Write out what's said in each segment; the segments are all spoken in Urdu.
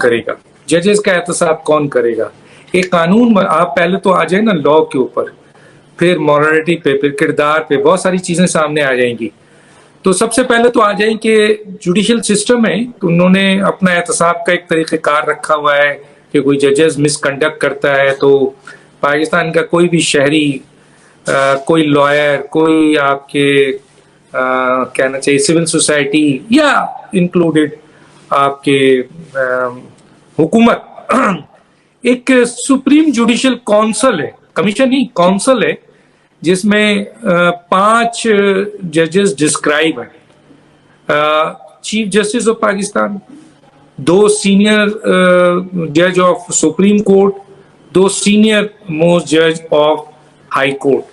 کرے گا, ججز کا احتساب کون کرے گا. ایک قانون آپ پہلے تو آ جائیں نا لا کے اوپر, پھر مورالٹی پہ, پھر کردار پہ, بہت ساری چیزیں سامنے آ جائیں گی. تو سب سے پہلے تو آ جائیں کہ جوڈیشل سسٹم ہے, انہوں نے اپنا احتساب کا ایک طریقہ کار رکھا ہوا ہے کہ کوئی ججز مس کنڈکٹ کرتا ہے تو پاکستان کا کوئی بھی شہری, کوئی لائر, کوئی آپ کے کہنا چاہیے سول سوسائٹی یا انکلوڈیڈ آپ کے حکومت, ایک سپریم جوڈیشل کونسل ہے, کمیشن نہیں کونسل ہے, جس میں 5 ججز ڈسکرائب ہیں. Chief justice of Pakistan, 2 senior جج of supreme court, 2 senior most جج آف ہائی کورٹ.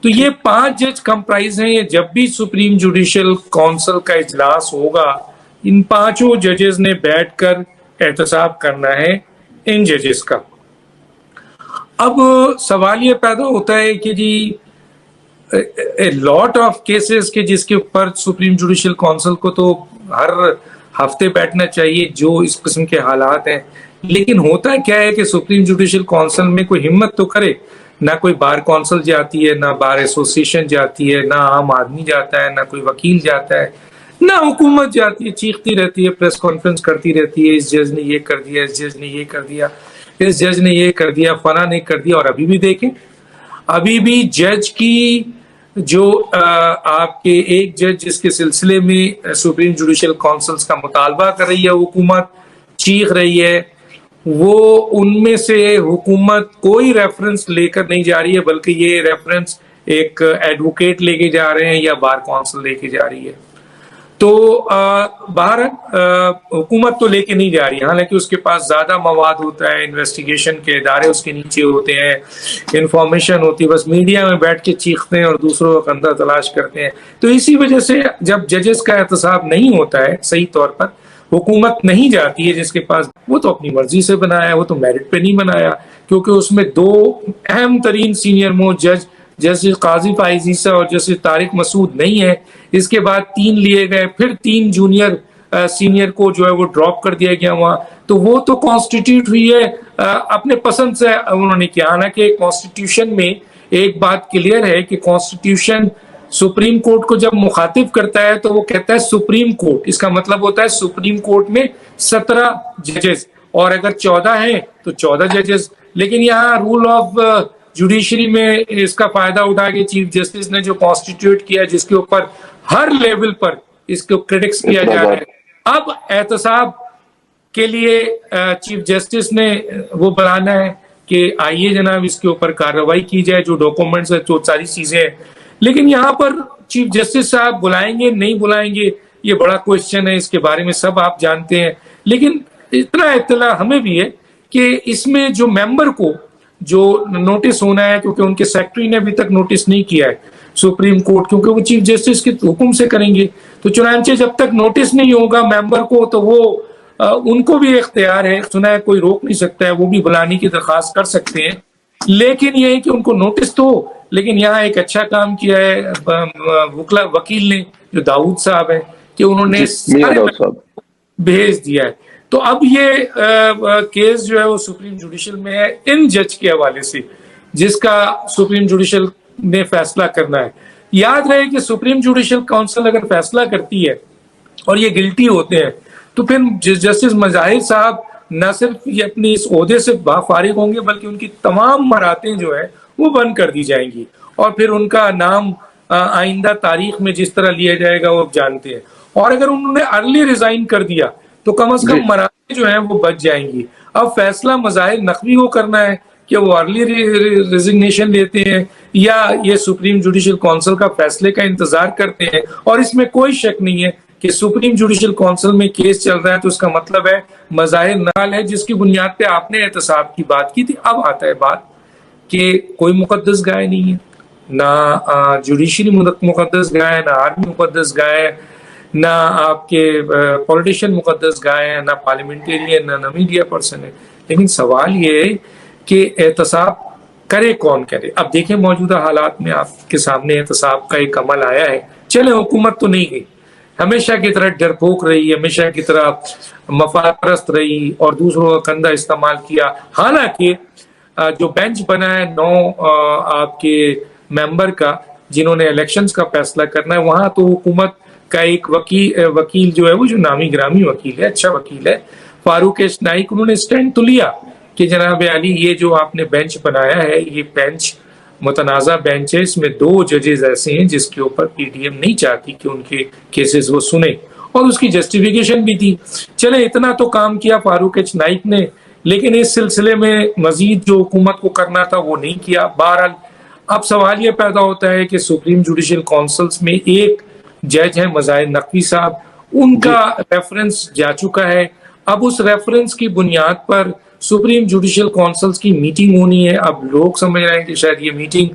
تو یہ 5 جج کمپرائز ہیں. یہ جب بھی سپریم جوڈیشل کونسل کا اجلاس ہوگا, ان 5 ججز نے بیٹھ کر احتساب کرنا ہے ان ججز کا. اب سوال یہ پیدا ہوتا ہے کہ جی لاٹ آف کیسز کے جس کے اوپر سپریم جوڈیشل کونسل کو تو ہر ہفتے بیٹھنا چاہیے جو اس قسم کے حالات ہیں, لیکن ہوتا کیا ہے کہ سپریم جوڈیشل کونسل میں کوئی ہمت تو کرے, نہ کوئی بار کونسل جاتی ہے, نہ بار ایسوسیشن جاتی ہے, نہ عام آدمی جاتا ہے, نہ کوئی وکیل جاتا ہے, نہ حکومت جاتی ہے, چیختی رہتی ہے, پریس کانفرنس کرتی رہتی ہے, اس جج نے یہ کر دیا, اس جج نے یہ کر دیا, اس جج نے یہ کر دیا, فلاں نے کر دیا. اور ابھی بھی دیکھیں, ابھی بھی جج کی جو آپ کے ایک جج جس کے سلسلے میں سپریم جوڈیشل کونسلز کا مطالبہ کر رہی ہے حکومت, چیخ رہی ہے, وہ ان میں سے حکومت کوئی ریفرنس لے کر نہیں جا رہی ہے, بلکہ یہ ریفرنس ایک ایڈوکیٹ لے کے جا رہے ہیں یا بار کونسل لے کے جا رہی ہے. تو باہر حکومت تو لے کے نہیں جا رہی, حالانکہ اس کے پاس زیادہ مواد ہوتا ہے, انویسٹیگیشن کے ادارے اس کے نیچے ہوتے ہیں, انفارمیشن ہوتی ہے, بس میڈیا میں بیٹھ کے چیختے ہیں اور دوسروں کا کندھا تلاش کرتے ہیں. تو اسی وجہ سے جب ججز کا احتساب نہیں ہوتا ہے صحیح طور پر, حکومت نہیں جاتی ہے جس کے پاس, وہ تو اپنی مرضی سے بنایا, وہ تو میرٹ پہ نہیں بنایا, کیونکہ اس میں 2 اہم ترین سینئر موسٹ جج جیسے قاضی فائز عیسیٰ اور جیسے طارق مسعود نہیں ہے. اس کے بعد 3 لیے گئے, پھر 3 جونیئر سینئر کو جو ہے وہ ڈراپ کر دیا گیا وہاں. تو وہ تو کانسٹیٹیوٹ ہوئی ہے اپنے پسند سے انہوں نے کیا. حالانکہ کانسٹیٹیوشن میں ایک بات کلیئر ہے کہ کانسٹیٹیوشن سپریم کورٹ کو جب مخاطب کرتا ہے تو وہ کہتا ہے سپریم کورٹ, اس کا مطلب ہوتا ہے سپریم کورٹ میں 17 ججز, اور اگر 14 ہیں تو 14 ججز. لیکن یہاں رول آف جوڈیشری میں اس کا فائدہ اٹھا کے چیف جسٹس نے جو کانسٹیٹیوٹ کیا, جس کے اوپر ہر لیول پر اس کو کریٹکس کیا جا رہا ہے, اب احتساب کے لیے چیف جسٹس نے وہ بنانا ہے کہ آئیے جناب اس کے اوپر کارروائی کی جائے, جو ڈاکومنٹس ہے, جو ساری چیزیں ہیں. لیکن یہاں پر چیف جسٹس صاحب بلائیں گے نہیں بلائیں گے یہ بڑا کوشچن ہے, اس کے بارے میں سب آپ جانتے ہیں. لیکن اتنا اطلاع ہمیں بھی ہے کہ اس میں جو ممبر کو جو نوٹس ہونا ہے, کیونکہ ان کے سیکرٹری نے ابھی تک نوٹس نہیں کیا ہے سپریم کورٹ, کیونکہ وہ چیف جسٹس کے حکم سے کریں گے, تو چنانچہ جب تک نوٹس نہیں ہوگا ممبر کو تو وہ ان کو بھی اختیار ہے, سنا ہے کوئی روک نہیں سکتا ہے, وہ بھی بلانے کی درخواست کر سکتے ہیں. لیکن یہ ہے کہ ان کو نوٹس تو ہو. لیکن یہاں ایک اچھا کام کیا ہے وکیل نے, جو داؤد صاحب ہیں, کہ انہوں نے سارے بھیج دیا ہے. تو اب یہ کیس جو ہے وہ سپریم جوڈیشل میں ہے ان جج کے حوالے سے, جس کا سپریم جوڈیشل نے فیصلہ کرنا ہے. یاد رہے کہ سپریم جوڈیشل کونسل اگر فیصلہ کرتی ہے اور یہ گلٹی ہوتے ہیں تو پھر جسٹس مظاہر صاحب نہ صرف یہ اپنی اس عہدے سے فارغ ہوں گے, بلکہ ان کی تمام مراتیں جو ہے وہ بند کر دی جائیں گی, اور پھر ان کا نام آئندہ تاریخ میں جس طرح لیا جائے گا وہ جانتے ہیں. اور اگر انہوں نے ارلی ریزائن کر دیا تو کم از کم مراتیں جو ہیں وہ بچ جائیں گی. اب فیصلہ مظاہر نقوی کو کرنا ہے کہ وہ ارلی ریزگنیشن لیتے ہیں یا یہ سپریم جوڈیشل کونسل کا فیصلے کا انتظار کرتے ہیں. اور اس میں کوئی شک نہیں ہے کہ سپریم جوڈیشل کونسل میں کیس چل رہا ہے تو اس کا مطلب ہے مظاہر نال ہے, جس کی بنیاد پہ آپ نے احتساب کی بات کی تھی. اب آتا ہے بات کہ کوئی مقدس گائے نہیں ہے, نہ جوڈیشری مقدس گائے ہے, نہ آرمی مقدس گائے ہے, نہ آپ کے پولیٹیشین مقدس گائے ہیں, نہ پارلیمنٹیرین, نہ میڈیا پرسن ہے. لیکن سوال یہ ہے کہ احتساب کرے کون کرے. اب دیکھیں موجودہ حالات میں آپ کے سامنے احتساب کا ایک عمل آیا ہے, چلے حکومت تو نہیں گئی, ہمیشہ کی طرح ڈرپوک رہی، ہمیشہ کی طرح مفاد پرست رہی اور دوسروں کا کندھا استعمال کیا. حالانکہ جو بینچ بنا ہے 9 آپ کے ممبر کا جنہوں نے الیکشنز کا فیصلہ کرنا ہے، وہاں تو حکومت کا ایک وکیل جو ہے وہ جو نامی گرامی وکیل ہے، اچھا وکیل ہے، فاروق ایس نائک، انہوں نے سٹینڈ تو لیا کہ جناب عالی یہ جو آپ نے بینچ بنایا ہے یہ بینچ متنازع بینچ ہے، اس میں 2 ججز ایسے ہیں جس کے اوپر پی ڈی ایم نہیں چاہتی کہ ان کے کیسز وہ سنیں، اور اس کی جسٹیفیکیشن بھی تھی. چلے اتنا تو کام کیا فاروق ایچ نائک نے، لیکن اس سلسلے میں مزید جو حکومت کو کرنا تھا وہ نہیں کیا. بہرحال اب سوال یہ پیدا ہوتا ہے کہ سپریم جوڈیشل کونسلز میں ایک جج ہیں مظاہر نقوی صاحب، ان کا ریفرنس جا چکا ہے. اب اس ریفرنس کی بنیاد پر سپریم جوڈیشل کونسلز کی میٹنگ ہونی ہے. اب لوگ سمجھ رہے ہیں کہ شاید یہ میٹنگ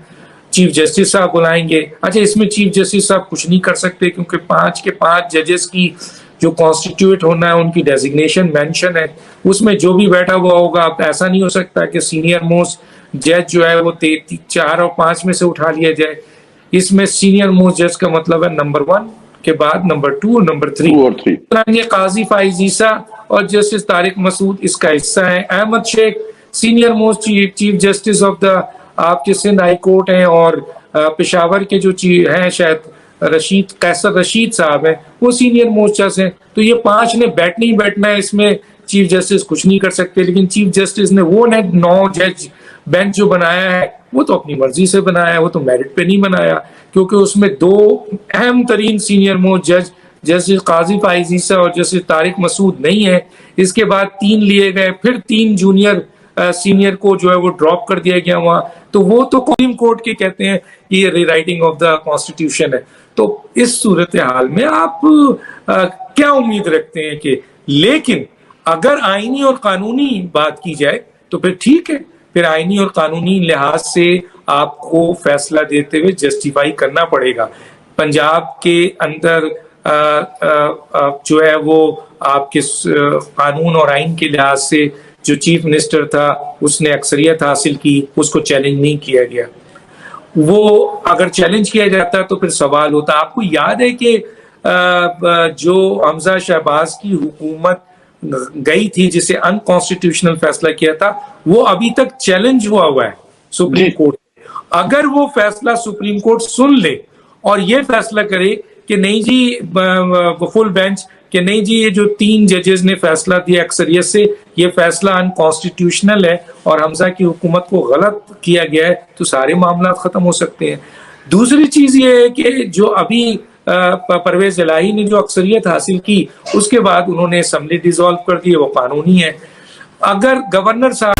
چیف جسٹس صاحب بلائیں گے. اچھا، اس میں چیف جسٹس صاحب کچھ نہیں کر سکتے کیونکہ 5 کے 5 ججز کی جو کانسٹیٹیوٹ ہونا ہے ان کی ڈیزگنیشن مینشن ہے، اس میں جو بھی بیٹھا ہوا ہوگا. اب ایسا نہیں ہو سکتا کہ سینئر موسٹ جج جو ہے وہ 4 اور 5 میں سے اٹھا لیا جائے. اس میں سینئر موسٹ جج کا مطلب ہے نمبر 1 کے بعد نمبر 2 اور نمبر 3. یہ قاضی فائز عیسیٰ اور جسٹس طارق مسعود اس کا حصہ ہیں. احمد شیخ senior most chief justice of the آپ کے سندھ ہائی کورٹ ہیں، اور پشاور کے جو ہیں شاید قیصر رشید صاحب ہیں، وہ سینئر موسٹ جج ہیں. تو یہ 5 نے بیٹھنا ہی بیٹھنا ہے، اس میں چیف جسٹس کچھ نہیں کر سکتے. لیکن چیف جسٹس نے وہ 9 جج بینچ جو بنایا ہے وہ تو اپنی مرضی سے بنایا ہے، وہ تو میرٹ پہ نہیں بنایا، کیونکہ اس میں 2 اہم ترین سینئر موسٹ جج جسٹس قاضی فائز عیسیٰ اور جسٹس طارق مسعود نہیں ہے. اس کے بعد 3 لیے گئے، پھر 3 جونیئر سینئر کو جو ہے وہ ڈراپ کر دیا گیا وہاں. تو وہ تو سپریم کورٹ کے کہتے ہیں کہ یہ ری رائٹنگ آف دا کانسٹیٹیوشن ہے. تو اس صورتحال میں آپ کیا امید رکھتے ہیں کہ، لیکن اگر آئینی اور قانونی بات کی جائے تو پھر ٹھیک ہے، پھر آئینی اور قانونی لحاظ سے آپ کو فیصلہ دیتے ہوئے جسٹیفائی کرنا پڑے گا. پنجاب کے اندر جو ہے وہ آپ کے قانون اور آئین کے لحاظ سے جو چیف منسٹر تھا اس نے اکثریت حاصل کی، اس کو چیلنج نہیں کیا گیا. وہ اگر چیلنج کیا جاتا تو پھر سوال ہوتا. آپ کو یاد ہے کہ جو حمزہ شہباز کی حکومت گئی تھی جسے انکانسٹیٹیوشنل فیصلہ کیا تھا، وہ ابھی تک چیلنج ہوا ہے سپریم کورٹ. اگر وہ فیصلہ سپریم کورٹ سن لے اور یہ فیصلہ کرے کہ نہیں جی فل بینچ کہ نہیں جی یہ جو 3 ججز نے فیصلہ دیا اکثریت سے یہ فیصلہ انکانسٹیٹیوشنل ہے اور حمزہ کی حکومت کو غلط کیا گیا ہے، تو سارے معاملات ختم ہو سکتے ہیں. دوسری چیز یہ ہے کہ جو ابھی پرویز الہی نے جو اکثریت حاصل کی اس کے بعد انہوں نے اسمبلی ڈیزالو کر دی، وہ قانونی ہے. اگر گورنر صاحب